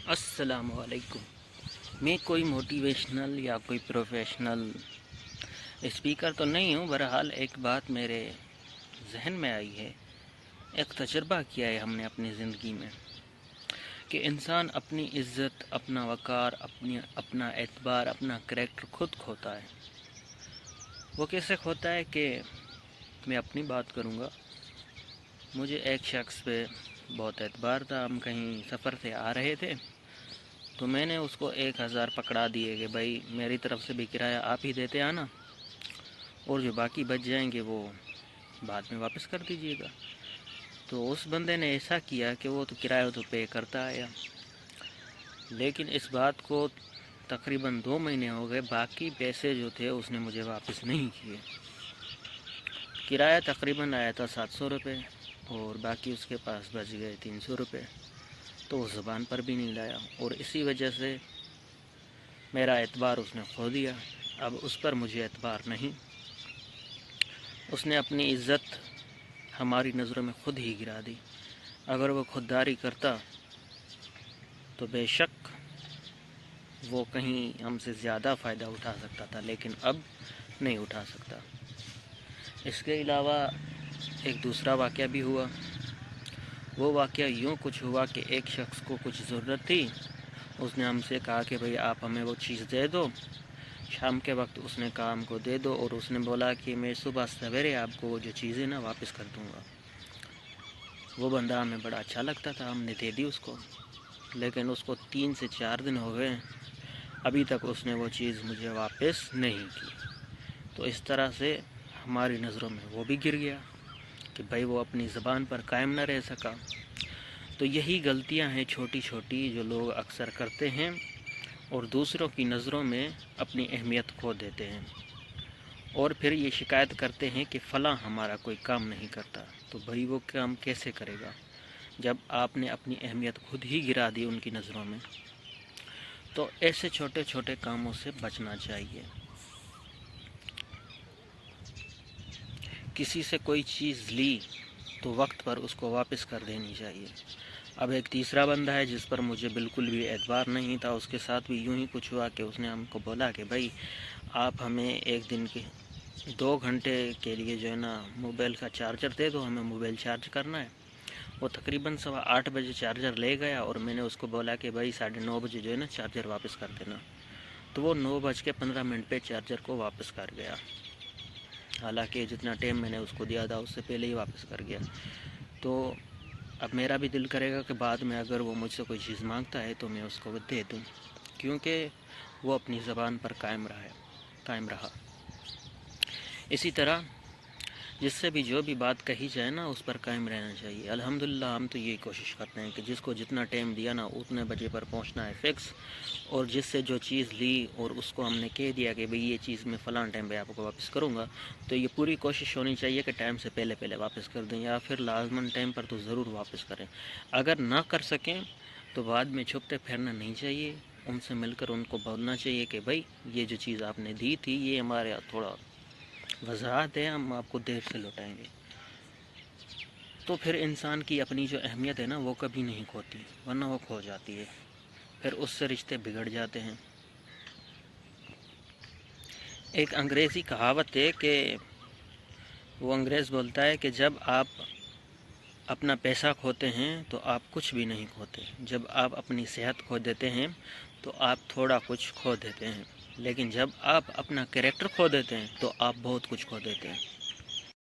السلام علیکم۔ میں کوئی موٹیویشنل یا کوئی پروفیشنل اسپیکر تو نہیں ہوں، بہرحال ایک بات میرے ذہن میں آئی ہے، ایک تجربہ کیا ہے ہم نے اپنی زندگی میں کہ انسان اپنی عزت، اپنا وقار، اپنا اعتبار، اپنا کریکٹر خود کھوتا ہے۔ وہ کیسے کھوتا ہے کہ میں اپنی بات کروں گا۔ مجھے ایک شخص پہ بہت اعتبار تھا، ہم کہیں سفر سے آ رہے تھے تو میں نے اس کو 1000 پکڑا دیے کہ بھائی میری طرف سے بھی کرایہ آپ ہی دیتے آنا، اور جو باقی بچ جائیں گے وہ بعد میں واپس کر دیجیے گا۔ تو اس بندے نے ایسا کیا کہ وہ تو کرایہ تو پے کرتا آیا، لیکن اس بات کو تقریباً 2 مہینے ہو گئے، باقی پیسے جو تھے اس نے مجھے واپس نہیں کیے۔ کرایہ تقریباً آیا تھا 700 روپے اور باقی اس کے پاس بچ گئے 300 روپے، تو وہ زبان پر بھی نہیں لایا، اور اسی وجہ سے میرا اعتبار اس نے کھو دیا۔ اب اس پر مجھے اعتبار نہیں۔ اس نے اپنی عزت ہماری نظروں میں خود ہی گرا دی۔ اگر وہ خودداری کرتا تو بے شک وہ کہیں ہم سے زیادہ فائدہ اٹھا سکتا تھا، لیکن اب نہیں اٹھا سکتا۔ اس کے علاوہ ایک دوسرا واقعہ بھی ہوا۔ وہ واقعہ یوں کچھ ہوا کہ ایک شخص کو کچھ ضرورت تھی، اس نے ہم سے کہا کہ بھئی آپ ہمیں وہ چیز دے دو، شام کے وقت اس نے کہا ہم کو دے دو، اور اس نے بولا کہ میں صبح سویرے آپ کو وہ جو چیزیں نا واپس کر دوں گا۔ وہ بندہ ہمیں بڑا اچھا لگتا تھا، ہم نے دے دی اس کو، لیکن اس کو 3 سے 4 دن ہو گئے، ابھی تک اس نے وہ چیز مجھے واپس نہیں کی۔ تو اس طرح سے ہماری نظروں میں وہ بھی گر گیا کہ بھائی وہ اپنی زبان پر قائم نہ رہ سکا۔ تو یہی غلطیاں ہیں چھوٹی چھوٹی جو لوگ اکثر کرتے ہیں اور دوسروں کی نظروں میں اپنی اہمیت کھو دیتے ہیں، اور پھر یہ شکایت کرتے ہیں کہ فلاں ہمارا کوئی کام نہیں کرتا۔ تو بھائی وہ کام کیسے کرے گا جب آپ نے اپنی اہمیت خود ہی گرا دی ان کی نظروں میں؟ تو ایسے چھوٹے چھوٹے کاموں سے بچنا چاہیے۔ کسی سے کوئی چیز لی تو وقت پر اس کو واپس کر دینی چاہیے۔ اب ایک تیسرا بندہ ہے جس پر مجھے بالکل بھی اعتبار نہیں تھا، اس کے ساتھ بھی یوں ہی کچھ ہوا کہ اس نے ہم کو بولا کہ بھائی آپ ہمیں ایک دن کے 2 گھنٹے کے لیے جو ہے نا موبائل کا چارجر دے دو، ہمیں موبائل چارج کرنا ہے۔ وہ تقریباً 8:15 بجے چارجر لے گیا، اور میں نے اس کو بولا کہ بھائی 9:30 بجے جو ہے نا چارجر واپس کر دینا۔ تو وہ 9:15 پہ چارجر کو واپس کر گیا، حالانکہ جتنا ٹائم میں نے اس کو دیا تھا اس سے پہلے ہی واپس کر گیا۔ تو اب میرا بھی دل کرے گا کہ بعد میں اگر وہ مجھ سے کوئی چیز مانگتا ہے تو میں اس کو دے دوں، کیونکہ وہ اپنی زبان پر قائم رہا۔ اسی طرح جس سے بھی جو بھی بات کہی جائے نا اس پر قائم رہنا چاہیے۔ الحمدللہ ہم تو یہ کوشش کرتے ہیں کہ جس کو جتنا ٹائم دیا نا اتنے بجے پر پہنچنا ہے فکس، اور جس سے جو چیز لی اور اس کو ہم نے کہہ دیا کہ بھئی یہ چیز میں فلاں ٹائم پہ آپ کو واپس کروں گا، تو یہ پوری کوشش ہونی چاہیے کہ ٹائم سے پہلے واپس کر دیں، یا پھر لازماً ٹائم پر تو ضرور واپس کریں۔ اگر نہ کر سکیں تو بعد میں چھپتے پھرنا نہیں چاہیے، ان سے مل کر ان کو بولنا چاہیے کہ بھئی یہ جو چیز آپ نے دی تھی یہ ہمارے تھوڑا وضاحت ہے، ہم آپ کو دیر سے لوٹائیں گے۔ تو پھر انسان کی اپنی جو اہمیت ہے نا وہ کبھی نہیں کھوتی، ورنہ وہ کھو جاتی ہے، پھر اس سے رشتے بگڑ جاتے ہیں۔ ایک انگریزی کہاوت ہے کہ وہ انگریز بولتا ہے کہ جب آپ اپنا پیسہ کھوتے ہیں تو آپ کچھ بھی نہیں کھوتے، جب آپ اپنی صحت کھو دیتے ہیں تو آپ تھوڑا کچھ کھو دیتے ہیں، لیکن جب آپ اپنا کریکٹر کھو دیتے ہیں تو آپ بہت کچھ کھو دیتے ہیں۔